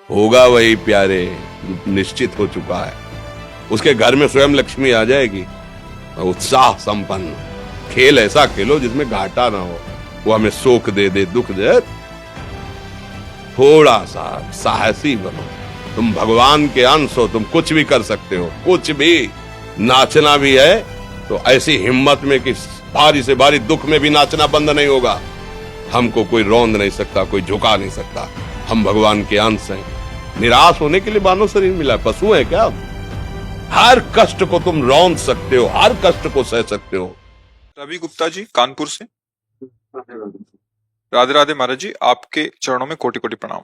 होगा वही प्यारे जो निश्चित हो चुका है। उसके घर में स्वयं लक्ष्मी आ जाएगी। उत्साह संपन्न खेल ऐसा खेलो जिसमें घाटा ना हो। वो हमें शोक दे दे, दुख दे, थोड़ा सा साहसी बनो। तुम भगवान के अंश हो, तुम कुछ भी कर सकते हो, कुछ भी। नाचना भी है तो ऐसी हिम्मत में कि भारी से भारी दुख में भी नाचना बंद नहीं होगा। हमको कोई रौंद नहीं सकता, कोई झुका नहीं सकता। हम भगवान के अंश हैं। निराश होने के लिए मानव शरीर मिला, पशु है क्या? हर कष्ट को तुम रौंद सकते हो, हर कष्ट को सह सकते हो। रवि गुप्ता जी कानपुर से। राधे राधे महाराज जी, आपके चरणों में कोटि कोटि प्रणाम।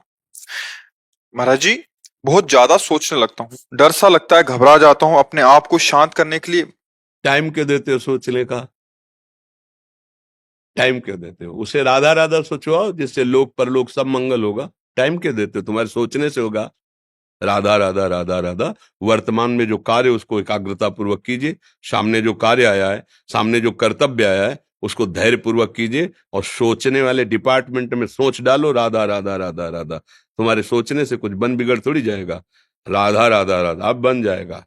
महाराज जी, बहुत ज्यादा सोचने लगता हूँ, डर सा लगता है, घबरा जाता हूँ। अपने आप को शांत करने के लिए टाइम क्यों देते हो सोचने का? टाइम क्यों देते हो? उसे राधा राधा सोचवाओ जिससे लोक परलोक सब मंगल होगा। टाइम क्यों देते हो? तुम्हारे सोचने से होगा। राधा राधा राधा राधा। वर्तमान में जो कार्य उसको एकाग्रता पूर्वक कीजिए। सामने जो कार्य आया है, सामने जो कर्तव्य आया है, उसको धैर्य पूर्वक कीजिए। और सोचने वाले डिपार्टमेंट में सोच डालो राधा राधा राधा राधा। तुम्हारे सोचने से कुछ बन बिगड़ थोड़ी जाएगा। राधा राधा राधा अब बन जाएगा,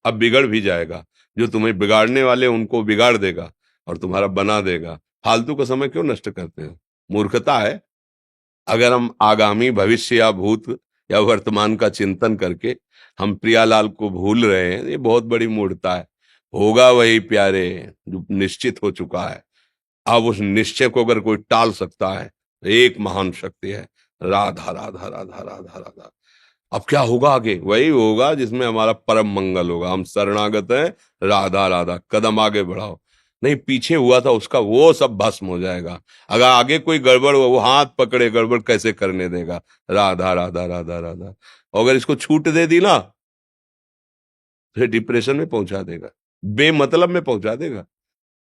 अब बिगड़ भी जाएगा। जो तुम्हें बिगाड़ने वाले उनको बिगाड़ देगा और तुम्हारा बना देगा। फालतू का समय क्यों नष्ट करते हो? मूर्खता है। अगर हम आगामी भविष्य या भूत या वर्तमान का चिंतन करके हम प्रियालाल को भूल रहे हैं, ये बहुत बड़ी मूर्खता है। होगा वही प्यारे जो निश्चित हो चुका है। अब उस निश्चय को अगर कोई टाल सकता है तो एक महान शक्ति है, राधा राधा राधा राधा राधा। अब क्या होगा आगे? वही होगा जिसमें हमारा परम मंगल होगा। हम शरणागत हैं, राधा राधा। कदम आगे बढ़ाओ। नहीं, पीछे हुआ था उसका वो सब भस्म हो जाएगा। अगर आगे कोई गड़बड़ हो, वो हाथ पकड़े गड़बड़ कैसे करने देगा? राधा राधा राधा राधा। और अगर इसको छूट दे दी ना तो डिप्रेशन में पहुंचा देगा, बेमतलब में पहुंचा देगा।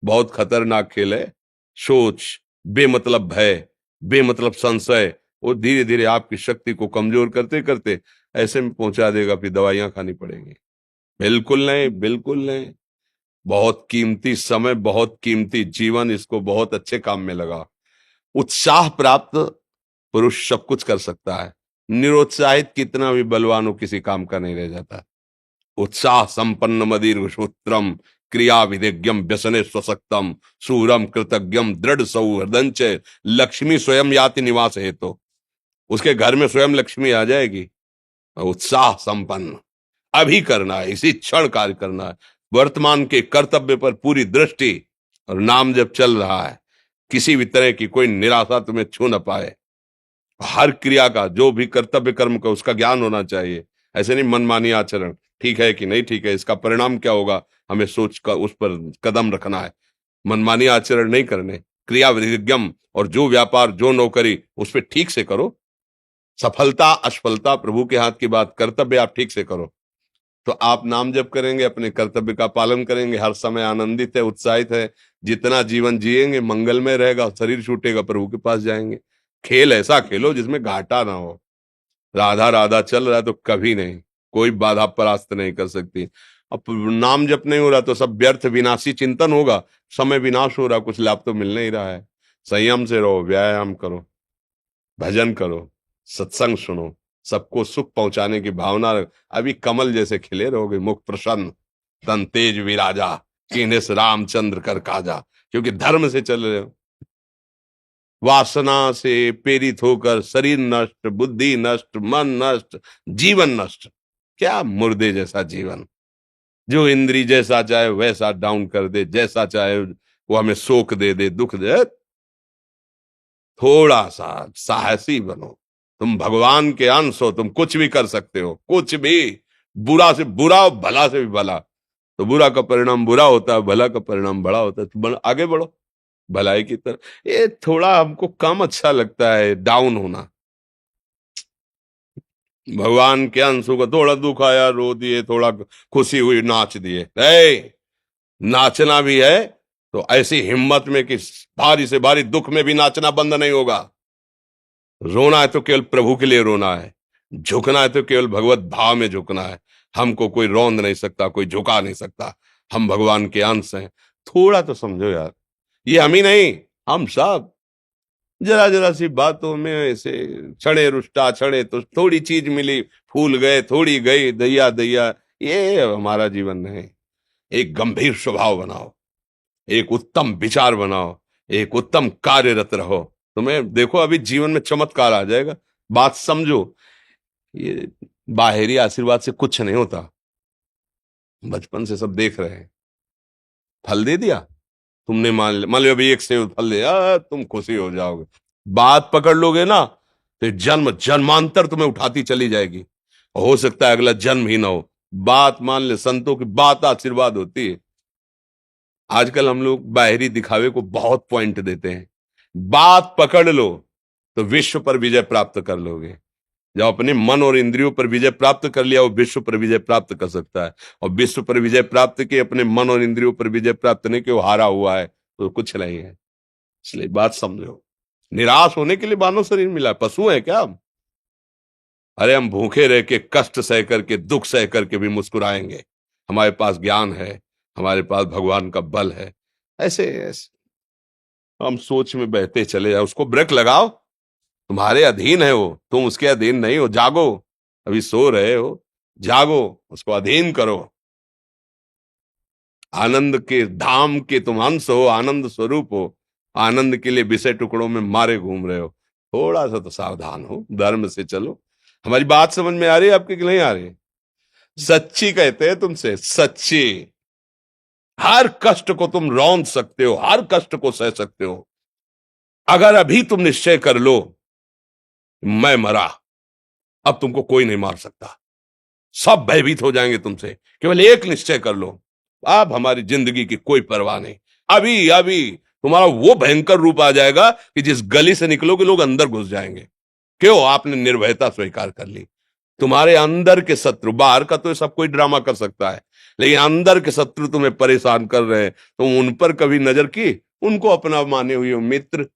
बहुत खतरनाक खेल है। सोच, बेमतलब भय, बेमतलब संशय, वो धीरे धीरे आपकी शक्ति को कमजोर करते करते ऐसे में पहुंचा देगा, फिर दवाइयां खानी पड़ेंगी। बिल्कुल नहीं, बिल्कुल नहीं। बहुत कीमती समय, बहुत कीमती जीवन, इसको बहुत अच्छे काम में लगा। उत्साह प्राप्त पुरुष सब कुछ कर सकता है। निरुत्साहित कितना भी बलवान हो, किसी काम का नहीं रह जाता। उत्साह संपन्न मदीर सूत्रम क्रिया विधिज्ञम व्यसने स्वसक्तम सूरम कृतज्ञम दृढ़ सौहृदंच लक्ष्मी स्वयं याति निवास है। तो उसके घर में स्वयं लक्ष्मी आ जाएगी। उत्साह संपन्न अभी करना है, इसी क्षण कार्य करना है। वर्तमान के कर्तव्य पर पूरी दृष्टि। और नाम जब चल रहा है, किसी भी तरह की कोई निराशा तुम्हें छू न पाए। हर क्रिया का, जो भी कर्तव्य कर्म का, उसका ज्ञान होना चाहिए। ऐसे नहीं मनमानी आचरण, ठीक है कि नहीं ठीक है, इसका परिणाम क्या होगा, हमें सोच कर उस पर कदम रखना है। मनमानी आचरण नहीं करने। क्रिया विधिज्ञम, और जो व्यापार जो नौकरी उस पर ठीक से करो। सफलता असफलता प्रभु के हाथ की बात, कर्तव्य आप ठीक से करो तो आप नाम जप करेंगे, अपने कर्तव्य का पालन करेंगे, हर समय आनंदित है, उत्साहित है। जितना जीवन जिएंगे मंगलमय रहेगा। शरीर छूटेगा, प्रभु के पास जाएंगे। खेल ऐसा खेलो जिसमें घाटा ना हो। राधा राधा चल रहा है तो कभी नहीं, कोई बाधा परास्त नहीं कर सकती। अब नाम जप नहीं हो रहा तो सब व्यर्थ विनाशी चिंतन होगा। समय विनाश हो रहा, कुछ लाभ तो मिल नहीं रहा है। संयम से रहो, व्यायाम करो, भजन करो, सत्संग सुनो, सबको सुख पहुंचाने की भावना रख। अभी कमल जैसे खिले रहोगे, मुख प्रसन्न, तन तेज विराजा, कीनेस रामचंद्र कर काजा। क्योंकि धर्म से चल रहे हो। वासना से प्रेरित होकर शरीर नष्ट, बुद्धि नष्ट, मन नष्ट, जीवन नष्ट। क्या मुर्दे जैसा जीवन, जो इंद्री जैसा चाहे वैसा डाउन कर दे, जैसा चाहे वो हमें शोक दे दे, दुख दे। थोड़ा सा साहसी बनो। तुम भगवान के अंश हो, तुम कुछ भी कर सकते हो, कुछ भी। बुरा से बुरा, भला से भी भला। तो बुरा का परिणाम बुरा होता है, भला का परिणाम बड़ा होता है। तो आगे बढ़ो भलाई की तरफ। ये थोड़ा हमको कम अच्छा लगता है डाउन होना। भगवान के अंशों का थोड़ा दुख आया रो दिए, थोड़ा खुशी हुई नाच दिए। नाचना भी है तो ऐसी हिम्मत में कि भारी से भारी दुख में भी नाचना बंद नहीं होगा। रोना है तो केवल प्रभु के लिए रोना है। झुकना है तो केवल भगवत भाव में झुकना है। हमको कोई रौंद नहीं सकता, कोई झुका नहीं सकता। हम भगवान के अंश हैं। थोड़ा तो समझो यार, ये हम ही नहीं, हम सब। जरा जरा सी बातों में ऐसे क्षणे रुष्टा क्षणे तो थोड़ी चीज मिली, फूल गए, थोड़ी गई, दैया दैया। ये हमारा जीवन नहीं। एक गंभीर स्वभाव बनाओ, एक उत्तम विचार बनाओ, एक उत्तम कार्यरत रहो। तुम्हें देखो अभी जीवन में चमत्कार आ जाएगा। बात समझो, ये बाहरी आशीर्वाद से कुछ नहीं होता। बचपन से सब देख रहे हैं। फल दे दिया तुमने, मान लो अभी एक सेब फल दिया, तुम खुशी हो जाओगे। बात पकड़ लोगे ना तो जन्म जन्मांतर तुम्हें उठाती चली जाएगी। हो सकता है अगला जन्म ही ना हो। बात मान ले, संतों की बात आशीर्वाद होती है। आजकल हम लोग बाहरी दिखावे को बहुत पॉइंट देते हैं। बात पकड़ लो तो विश्व पर विजय प्राप्त कर लोगे। जब अपने मन और इंद्रियों पर विजय प्राप्त कर लिया, वो विश्व पर विजय प्राप्त कर सकता है। और विश्व पर विजय प्राप्त किए, अपने मन और इंद्रियों पर विजय प्राप्त नहीं कि वो हारा हुआ है तो कुछ नहीं है। इसलिए बात समझो। निराश होने के लिए मानव शरीर मिला, पशु है क्या हम? अरे हम भूखे रह के, कष्ट सह करके, दुख सह करके भी मुस्कुराएंगे। हमारे पास ज्ञान है, हमारे पास भगवान का बल है। ऐसे ऐसे हम सोच में बहते चले जाओ। उसको ब्रेक लगाओ। तुम्हारे अधीन है वो, तुम उसके अधीन नहीं हो। जागो, अभी सो रहे हो, जागो, उसको अधीन करो। आनंद के धाम के तुम अंश हो, आनंद स्वरूप हो। आनंद के लिए विषय टुकड़ों में मारे घूम रहे हो। थोड़ा सा तो सावधान हो, धर्म से चलो। हमारी बात समझ में आ रही है आपकी कि नहीं आ रही? सच्ची कहते हैं तुमसे, सच्ची। हर कष्ट को तुम रौंद सकते हो, हर कष्ट को सह सकते हो। अगर अभी तुम निश्चय कर लो मैं मरा, अब तुमको कोई नहीं मार सकता। सब भयभीत हो जाएंगे तुमसे। केवल एक निश्चय कर लो, अब हमारी जिंदगी की कोई परवाह नहीं। अभी अभी तुम्हारा वो भयंकर रूप आ जाएगा कि जिस गली से निकलोगे लोग अंदर घुस जाएंगे। क्यों? आपने निर्भयता स्वीकार कर ली। तुम्हारे अंदर के शत्रु, बाहर का तो सब कोई ड्रामा कर सकता है, लेकिन अंदर के शत्रु तुम्हें परेशान कर रहे हैं। तुम उन पर कभी नजर की? उनको अपना माने हुए हो मित्र।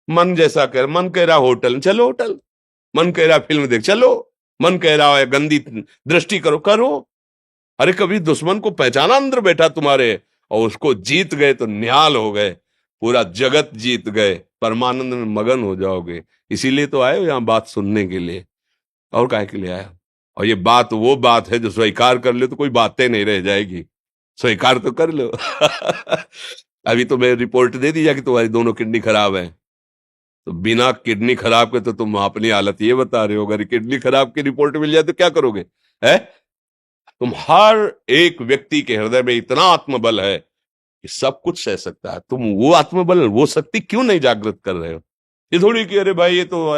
मन जैसा कर, मन कह रहा होटल चलो होटल, मन कह रहा फिल्म देख चलो, मन कह रहा है गंदी दृष्टि करो करो। अरे कभी दुश्मन को पहचाना अंदर बैठा तुम्हारे, और उसको जीत गए तो निहाल हो गए। पूरा जगत जीत गए, परमानंद में मगन हो जाओगे। इसीलिए तो आए हो यहां बात सुनने के लिए, और काहे के लिए आए हो? और ये बात वो बात है जो स्वीकार कर ले तो कोई बातें नहीं रह जाएगी। स्वीकार तो कर लो। अभी तो मैं रिपोर्ट दे दी जा कि तुम्हारी दोनों किडनी खराब है। तो बिना किडनी खराब के तो तुम अपनी हालत ये बता रहे हो, अगर किडनी खराब की रिपोर्ट मिल जाए तो क्या करोगे? है? तुम हर एक व्यक्ति के हृदय में इतना आत्मबल है कि सब कुछ सह सकता है। तुम वो आत्मबल, वो शक्ति क्यों नहीं जागृत कर रहे हो? ये थोड़ी कि अरे भाई ये तो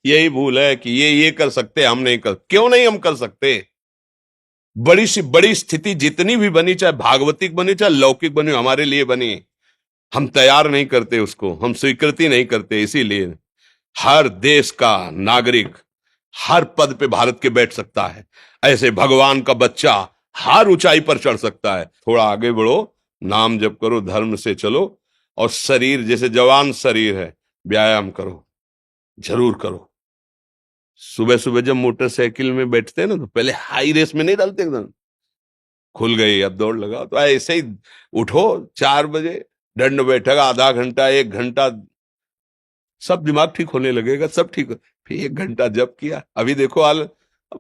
यही भूल है कि ये कर सकते, हम नहीं कर। क्यों नहीं हम कर सकते? बड़ी सी बड़ी स्थिति जितनी भी बनी, चाहे भागवतिक बनी चाहे लौकिक बनी, हमारे लिए बनी, हम तैयार नहीं करते उसको, हम स्वीकृति नहीं करते। इसीलिए हर देश का नागरिक हर पद पे भारत के बैठ सकता है। ऐसे भगवान का बच्चा हर ऊंचाई पर चढ़ सकता है। थोड़ा आगे बढ़ो, नाम जप करो, धर्म से चलो, और शरीर जैसे जवान शरीर है, व्यायाम करो, जरूर करो। सुबह सुबह जब मोटरसाइकिल में बैठते हैं ना तो पहले हाई रेस में नहीं डालते, एकदम खुल गई अब दौड़ लगाओ, तो ऐसे ही उठो 4 बजे, दंड बैठक आधा घंटा 1 घंटा, सब दिमाग ठीक होने लगेगा, सब ठीक। फिर 1 घंटा जब किया, अभी देखो हाल,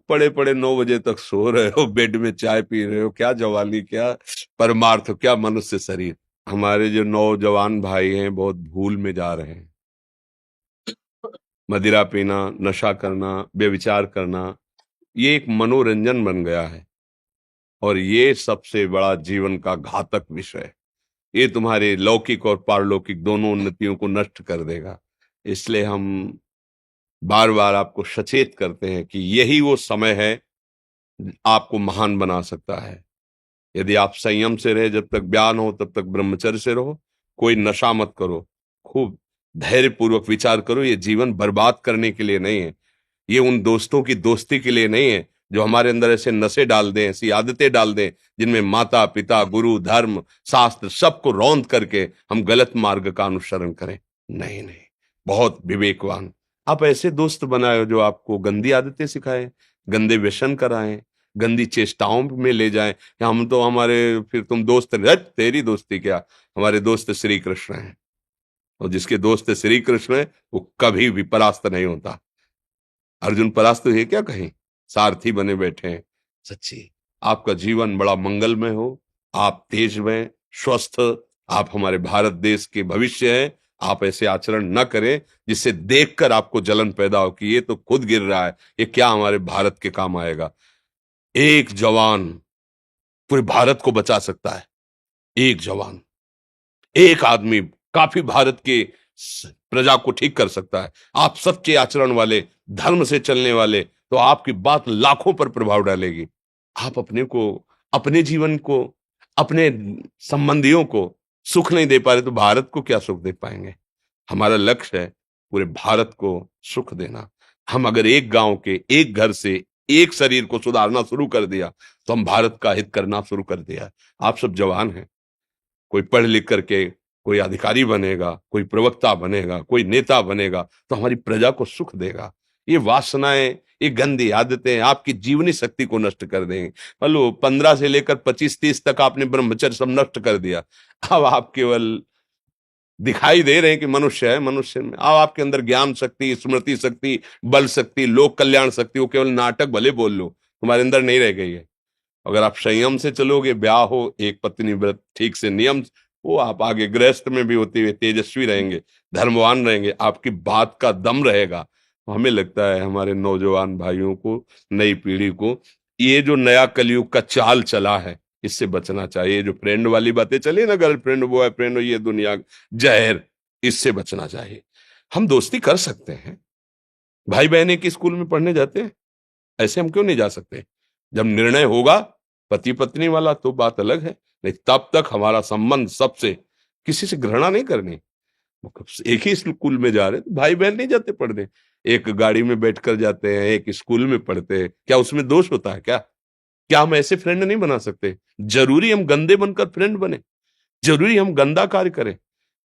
पड़े पड़े 9 बजे तक सो रहे हो, बेड में चाय पी रहे हो। क्या जवानी, क्या परमार्थ, क्या मनुष्य शरीर। हमारे जो नौजवान भाई हैं बहुत भूल में जा रहे हैं। मदिरा पीना, नशा करना, व्यभिचार करना, ये एक मनोरंजन बन गया है, और ये सबसे बड़ा जीवन का घातक विषय है। ये तुम्हारे लौकिक और पारलौकिक दोनों उन्नतियों को नष्ट कर देगा। इसलिए हम बार बार आपको सचेत करते हैं कि यही वो समय है आपको महान बना सकता है। यदि आप संयम से रहे, जब तक ज्ञान हो तब तक ब्रह्मचर्य से रहो, कोई नशा मत करो, खूब धैर्य पूर्वक विचार करो। ये जीवन बर्बाद करने के लिए नहीं है, ये उन दोस्तों की दोस्ती के लिए नहीं है जो हमारे अंदर ऐसे नशे डाल दें, ऐसी आदतें डाल दें जिनमें माता पिता गुरु धर्म शास्त्र सबको रौंद करके हम गलत मार्ग का अनुसरण करें। नहीं नहीं, बहुत विवेकवान। आप ऐसे दोस्त बनाए जो आपको गंदी आदतें सिखाएं, गंदे व्यसन कराएं, गंदी चेष्टाओं में ले जाएं। या हम तो हमारे, फिर तुम दोस्त, तेरी दोस्ती क्या, हमारे दोस्त श्री कृष्ण हैं। और जिसके दोस्त श्री कृष्ण है वो कभी भी परास्त नहीं होता। अर्जुन परास्त है क्या कहीं? सारथी बने बैठे हैं। सच्ची आपका जीवन बड़ा मंगलमय हो, आप तेज में स्वस्थ, आप हमारे भारत देश के भविष्य हैं। आप ऐसे आचरण न करें जिससे देखकर आपको जलन पैदा हो कि ये तो खुद गिर रहा है, ये क्या हमारे भारत के काम आएगा। एक जवान पूरे भारत को बचा सकता है। एक जवान, एक आदमी काफी भारत के प्रजा को ठीक कर सकता है। आप सच्चे आचरण वाले, धर्म से चलने वाले, तो आपकी बात लाखों पर प्रभाव डालेगी। आप अपने को, अपने जीवन को, अपने संबंधियों को सुख नहीं दे पा रहे तो भारत को क्या सुख दे पाएंगे? हमारा लक्ष्य है पूरे भारत को सुख देना। हम अगर एक गांव के, एक घर से, एक शरीर को सुधारना शुरू कर दिया तो हम भारत का हित करना शुरू कर दिया। आप सब जवान हैं, कोई पढ़ लिख करके कोई अधिकारी बनेगा, कोई प्रवक्ता बनेगा, कोई नेता बनेगा तो हमारी प्रजा को सुख देगा। ये वासनाएं, ये गंदी आदतें आपकी जीवनी शक्ति को नष्ट कर देंगे। लो 15 से लेकर 25-30 तक आपने ब्रह्मचर्य सब नष्ट कर दिया। अब आप केवल दिखाई दे रहे हैं कि मनुष्य है, मनुष्य में अब आपके अंदर ज्ञान शक्ति, स्मृति शक्ति, बल शक्ति, लोक कल्याण शक्ति, वो केवल नाटक भले बोल लो, तुम्हारे अंदर नहीं रह गई है। अगर आप संयम से चलोगे, ब्याह हो, एक पत्नी व्रत ठीक से नियम, वो आप आगे गृहस्थ में भी होते हुए तेजस्वी रहेंगे, धर्मवान रहेंगे, आपकी बात का दम रहेगा। तो हमें लगता है हमारे नौजवान भाइयों को, नई पीढ़ी को, ये जो नया कलयुग का चाल चला है इससे बचना चाहिए। जो फ्रेंड वाली बातें चली ना, गर्लफ्रेंड, बॉयफ्रेंड, ये दुनिया जहर, इससे बचना चाहिए। हम दोस्ती कर सकते हैं, भाई बहन एक स्कूल में पढ़ने जाते हैं, ऐसे हम क्यों नहीं जा सकते? जब निर्णय होगा पति पत्नी वाला तो बात अलग है, नहीं तब तक हमारा संबंध सबसे, किसी से घृणा नहीं करनी। एक ही स्कूल में जा रहे तो भाई बहन नहीं जाते पढ़ने, एक गाड़ी में बैठकर जाते हैं, एक स्कूल में पढ़ते हैं, क्या उसमें दोष होता है? क्या क्या हम ऐसे फ्रेंड नहीं बना सकते? जरूरी हम गंदे बनकर फ्रेंड बने? जरूरी हम गंदा कार्य करें?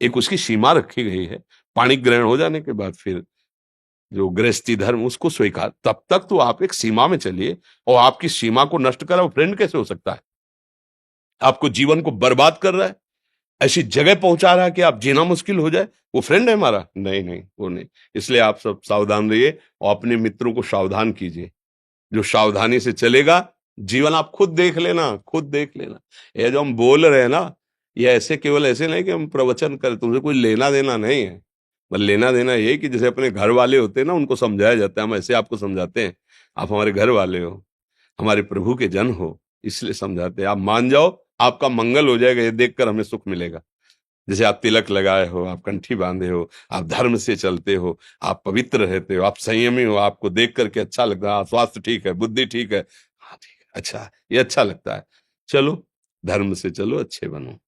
एक उसकी सीमा रखी गई है। पाणी ग्रहण हो जाने के बाद फिर जो गृहस्थी धर्म उसको स्वीकार, तब तक तो आप एक सीमा में चलिए। और आपकी सीमा को नष्ट करा वो फ्रेंड कैसे हो सकता है? आपको जीवन को बर्बाद कर रहा है, ऐसी जगह पहुंचा रहा है कि आप जीना मुश्किल हो जाए, वो फ्रेंड है हमारा? नहीं नहीं, वो नहीं। इसलिए आप सब सावधान रहिए और अपने मित्रों को सावधान कीजिए। जो सावधानी से चलेगा, जीवन आप खुद देख लेना, खुद देख लेना। ये जो हम बोल रहे हैं ना, ये ऐसे केवल ऐसे नहीं कि हम प्रवचन करें, तुमसे कोई लेना देना नहीं है। पर लेना देना ये कि जैसे अपने घर वाले होते हैं ना, उनको समझाया जाता है, हम ऐसे आपको समझाते हैं। आप हमारे घर वाले हो, हमारे प्रभु के जन हो, इसलिए समझाते हैं। आप मान जाओ, आपका मंगल हो जाएगा, ये देखकर हमें सुख मिलेगा। जैसे आप तिलक लगाए हो, आप कंठी बांधे हो, आप धर्म से चलते हो, आप पवित्र रहते हो, आप संयमी हो, आपको देख करके अच्छा लगता है। हाँ, स्वास्थ्य ठीक है, बुद्धि ठीक है, हाँ ठीक है, अच्छा, ये अच्छा लगता है। चलो, धर्म से चलो, अच्छे बनो।